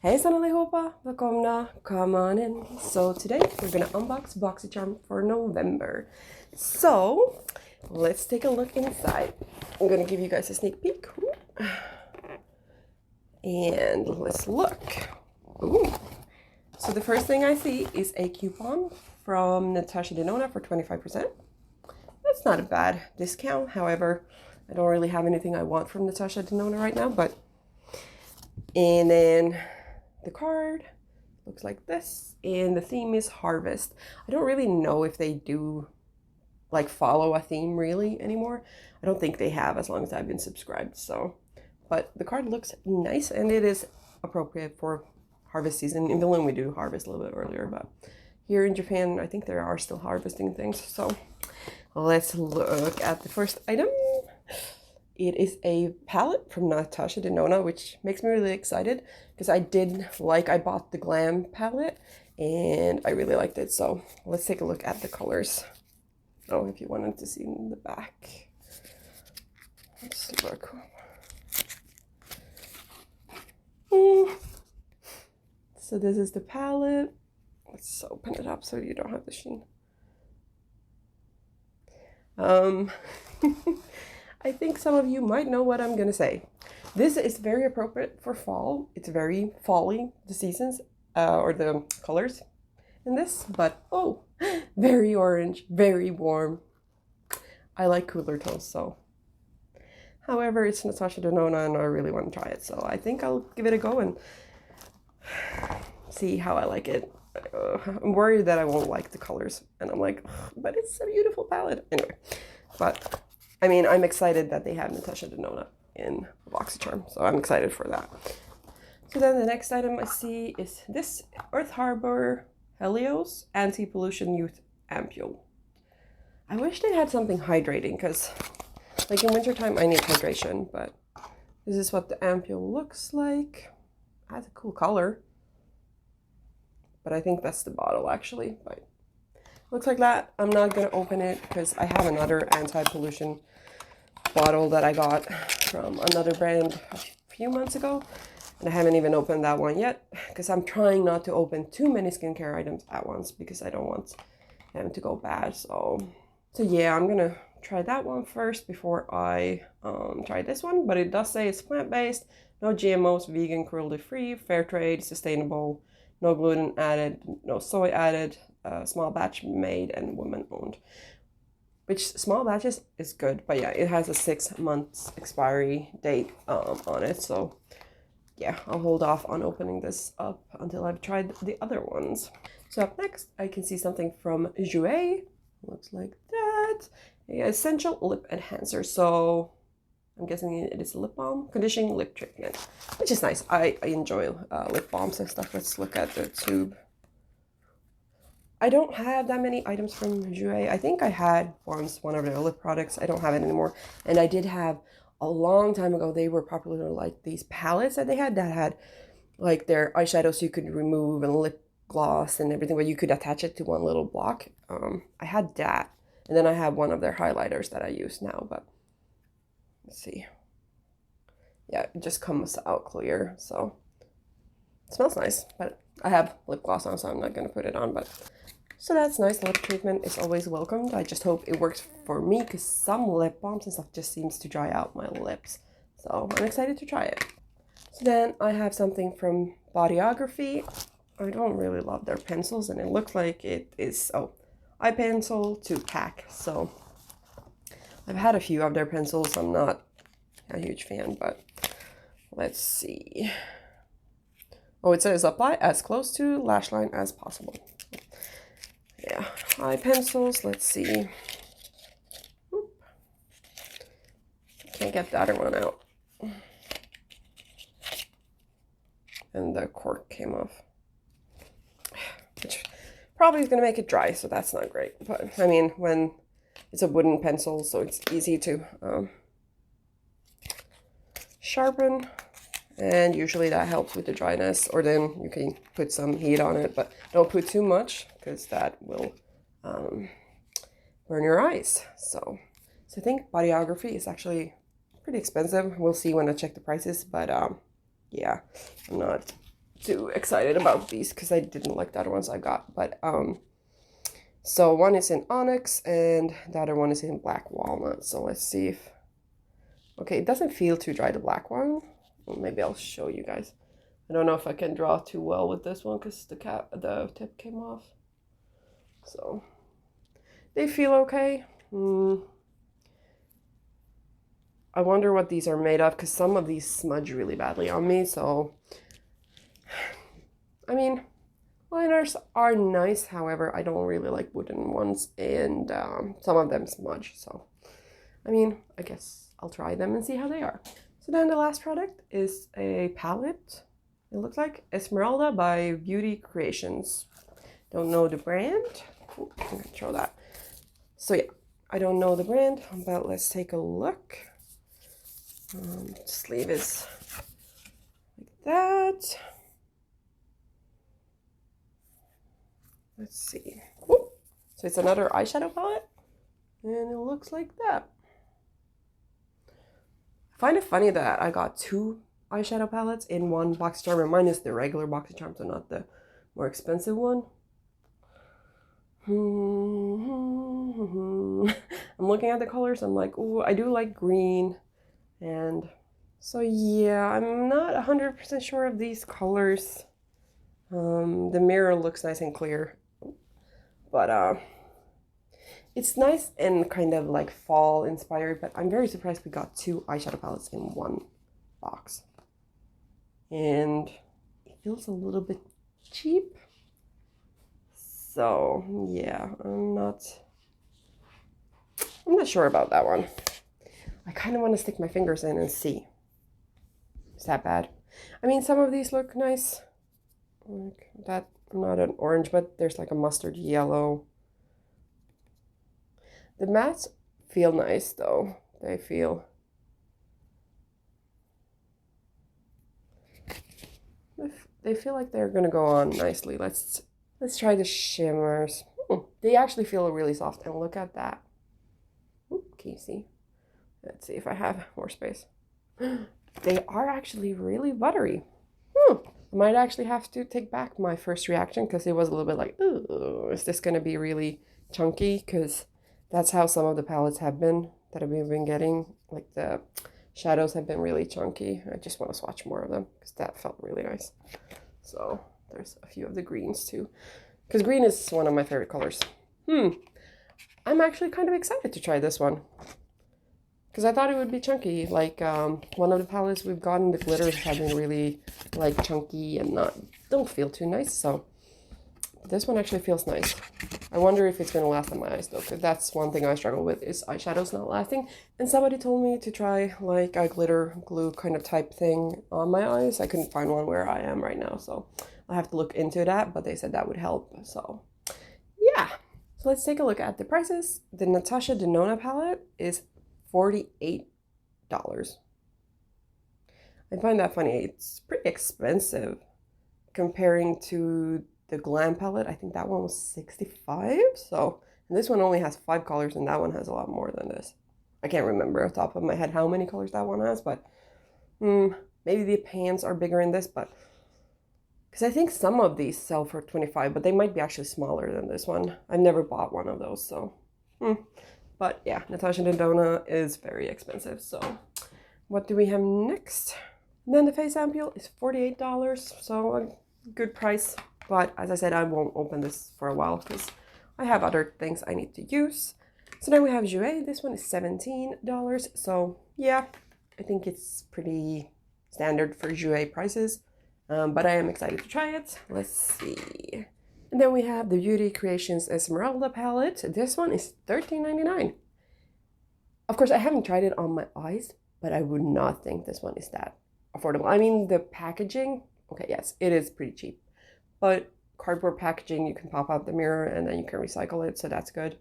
Hejsan allihopa, välkomna, come on in. So today we're gonna unbox Boxycharm for November. So let's take a look inside. I'm gonna give you guys a sneak peek. And let's look. Ooh. So the first thing I see is a coupon from Natasha Denona for 25%. That's not a bad discount. However, I don't really have anything I want from Natasha Denona right now, and then the card looks like this, and the theme is Harvest. I don't really know if they do like follow a theme really anymore. I don't think they have, as long as I've been subscribed. So, but the card looks nice, and it is appropriate for harvest season. In Finland we do harvest a little bit earlier, but here in Japan I think they are still harvesting things. So let's look at the first item. It is a palette from Natasha Denona, which makes me really excited because I bought the Glam palette and I really liked it. So let's take a look at the colors. Oh, if you wanted to see in the back. Let's look. So this is the palette. Let's open it up so you don't have the sheen. I think some of you might know what I'm gonna say. This is very appropriate for fall. It's very fall-y, the seasons, or the colors in this, but oh, very orange, very warm. I like cooler tones, so. However, it's Natasha Denona and I really want to try it, so I think I'll give it a go and see how I like it. I'm worried that I won't like the colors, and I'm like, but it's a beautiful palette. Anyway, but I mean, I'm excited that they have Natasha Denona in Boxycharm, so I'm excited for that. So then the next item I see is this Earth Harbor Helios Anti-Pollution Youth Ampule. I wish they had something hydrating, because like in wintertime I need hydration, but this is what the ampule looks like. It has a cool color, but I think that's the bottle actually, but looks like that. I'm not gonna open it because I have another anti-pollution bottle that I got from another brand a few months ago, and I haven't even opened that one yet because I'm trying not to open too many skincare items at once because I don't want them to go bad. So yeah, I'm gonna try that one first before I try this one. But it does say it's plant-based, no GMOs, vegan, cruelty-free, fair trade, sustainable, no gluten added, no soy added, small batch made and woman owned. Which small batches is good, but yeah, it has a 6 months expiry date on it. So yeah, I'll hold off on opening this up until I've tried the other ones. So up next, I can see something from Jouer. Looks like that. Yeah, essential lip enhancer. So I'm guessing it is a lip balm, conditioning lip treatment, which is nice. I enjoy lip balms and stuff. Let's look at the tube. I don't have that many items from Jouer. I think I had once one of their lip products. I don't have it anymore. And I did have a long time ago. They were popular, like these palettes that they had that had like their eyeshadows you could remove and lip gloss and everything, where you could attach it to one little block. I had that. And then I have one of their highlighters that I use now, but let's see. Yeah, it just comes out clear. So it smells nice, but I have lip gloss on, so I'm not going to put it on, but so that's nice. Lip treatment is always welcomed. I just hope it works for me because some lip balms and stuff just seems to dry out my lips. So I'm excited to try it. So then I have something from Audiography. I don't really love their pencils, and it looks like it is, eye pencil to pack. So I've had a few of their pencils. I'm not a huge fan, but let's see. Oh, it says apply as close to lash line as possible. Yeah, eye pencils, let's see. Oop. Can't get the other one out. And the cork came off. Which probably is going to make it dry, so that's not great. But, I mean, when it's a wooden pencil, so it's easy to sharpen. And usually that helps with the dryness, or then you can put some heat on it, but don't put too much because that will burn your eyes. So I think Audiography is actually pretty expensive. We'll see when I check the prices, but yeah, I'm not too excited about these because I didn't like the other ones I got. But so one is in onyx and the other one is in black walnut. So let's see if, okay, it doesn't feel too dry, the black one. Well, maybe I'll show you guys. I don't know if I can draw too well with this one because the tip came off. So they feel okay. I wonder what these are made of because some of these smudge really badly on me. So, I mean, liners are nice. However, I don't really like wooden ones, and some of them smudge. So, I mean, I guess I'll try them and see how they are. So then the last product is a palette. It looks like Esmeralda by Beauty Creations. Don't know the brand. Ooh, I'm gonna throw that. So yeah, I don't know the brand, but let's take a look. Sleeve is like that. Let's see. Ooh. So it's another eyeshadow palette, and it looks like that. I find it funny that I got two eyeshadow palettes in one Boxycharm, and mine is the regular Boxycharm, so not the more expensive one. I'm looking at the colors. I'm like, ooh, I do like green. And so yeah, I'm not 100% sure of these colors. The mirror looks nice and clear, but it's nice and kind of like fall inspired, but I'm very surprised we got two eyeshadow palettes in one box. And it feels a little bit cheap. So yeah, I'm not sure about that one. I kind of want to stick my fingers in and see. Is that bad? I mean, some of these look nice. Like that, not an orange, but there's like a mustard yellow. The mattes feel nice though. They feel like they're gonna go on nicely. Let's try the shimmers. They actually feel really soft, and look at that. Oop, can you see? Let's see if I have more space. They are actually really buttery. I might actually have to take back my first reaction because it was a little bit like, ooh, is this going to be really chunky? Because that's how some of the palettes have been that we've been getting. Like the shadows have been really chunky. I just want to swatch more of them because that felt really nice. So there's a few of the greens too. Because green is one of my favorite colors. I'm actually kind of excited to try this one. Because I thought it would be chunky. Like one of the palettes we've gotten, the glitters have been really like chunky and don't feel too nice. So this one actually feels nice. I wonder if it's going to last on my eyes though. Because that's one thing I struggle with is eyeshadows not lasting. And somebody told me to try like a glitter glue kind of type thing on my eyes. I couldn't find one where I am right now. So I'll have to look into that. But they said that would help. So yeah. So let's take a look at the prices. The Natasha Denona palette is $48. I find that funny. It's pretty expensive comparing to the Glam palette. I think that one was $65. So, and this one only has 5 colors, and that one has a lot more than this. I can't remember off the top of my head how many colors that one has, but maybe the pans are bigger in this, but because I think some of these sell for $25, but they might be actually smaller than this one. I've never bought one of those, so But yeah, Natasha Denona is very expensive. So what do we have next? And then the face ampoule is $48. So a good price. But as I said, I won't open this for a while because I have other things I need to use. So then we have Jouer. This one is $17. So yeah, I think it's pretty standard for Jouer prices. But I am excited to try it. Let's see. And then we have the Beauty Creations Esmeralda palette. This one is $13.99. Of course, I haven't tried it on my eyes, but I would not think this one is that affordable. I mean, the packaging, okay, yes, it is pretty cheap. But cardboard packaging, you can pop out the mirror and then you can recycle it, so that's good.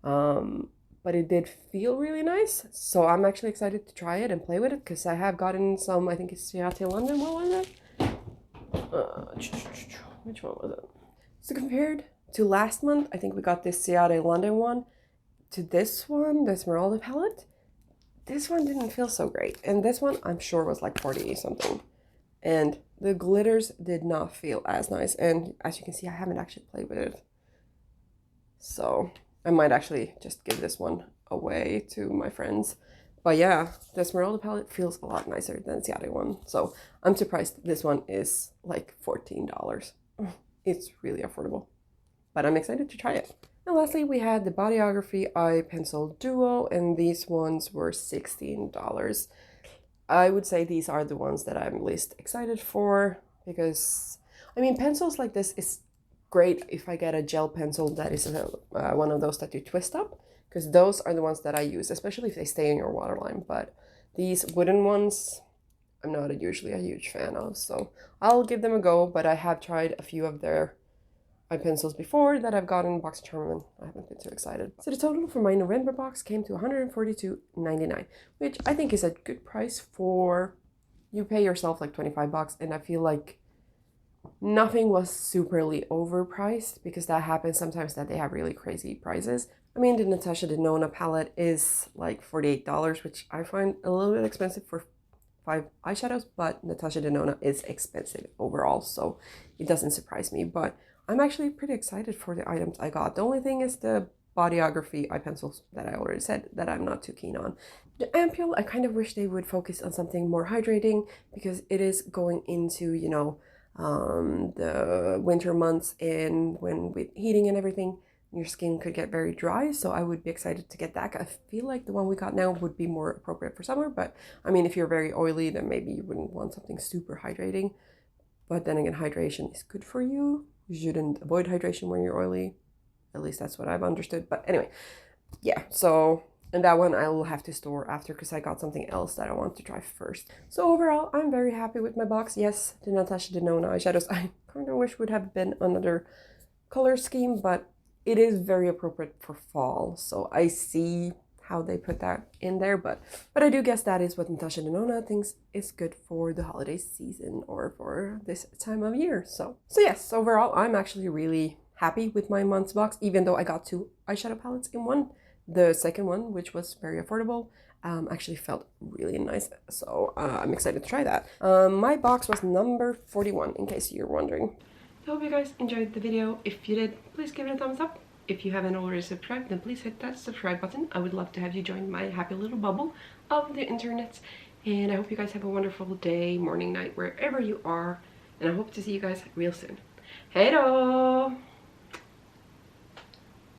But it did feel really nice, so I'm actually excited to try it and play with it because I have gotten some, I think it's Ciate London, what was it? Which one was it? So compared to last month, I think we got this Ciate London one, to this one, the Esmeralda palette. This one didn't feel so great. And this one, I'm sure was like 40 something. And the glitters did not feel as nice. And as you can see, I haven't actually played with it. So I might actually just give this one away to my friends. But yeah, the Esmeralda palette feels a lot nicer than the other one. So I'm surprised this one is like $14. It's really affordable. But I'm excited to try it. And lastly, we had the Audiography Eye Pencil Duo, and these ones were $16. I would say these are the ones that I'm least excited for because, I mean, pencils like this is great if I get a gel pencil that is one of those that you twist up, because those are the ones that I use, especially if they stay in your waterline. But these wooden ones, I'm not usually a huge fan of, so I'll give them a go. But I have tried a few of their eye pencils before that I've gotten in Boxycharm, and I haven't been too excited. So the total for my November box came to $142.99, which I think is a good price for, you pay yourself like 25 bucks, and I feel like nothing was superly overpriced, because that happens sometimes that they have really crazy prices. I mean, the Natasha Denona palette is like $48, which I find a little bit expensive for 5 eyeshadows, but Natasha Denona is expensive overall, so it doesn't surprise me. But I'm actually pretty excited for the items I got. The only thing is the Audiography eye pencils that I already said that I'm not too keen on. The Ampoule, I kind of wish they would focus on something more hydrating, because it is going into, you know, the winter months, and when with heating and everything, your skin could get very dry. So I would be excited to get that. I feel like the one we got now would be more appropriate for summer, but I mean, if you're very oily, then maybe you wouldn't want something super hydrating. But then again, hydration is good for you. You shouldn't avoid hydration when you're oily. At least that's what I've understood. But anyway, yeah, so, and that one I will have to store after, because I got something else that I want to try first. So overall, I'm very happy with my box. Yes, the Natasha Denona eyeshadows, I kind of wish would have been another color scheme, but it is very appropriate for fall. So I see how they put that in there, but I do guess that is what Natasha Denona thinks is good for the holiday season, or for this time of year. So yes, overall, I'm actually really happy with my month's box, even though I got 2 eyeshadow palettes in one. The second one, which was very affordable, actually felt really nice. So I'm excited to try that. My box was number 41, in case you're wondering. I hope you guys enjoyed the video. If you did, please give it a thumbs up. If you haven't already subscribed, then please hit that subscribe button. I would love to have you join my happy little bubble of the internet. And I hope you guys have a wonderful day, morning, night, wherever you are. And I hope to see you guys real soon. Hej då!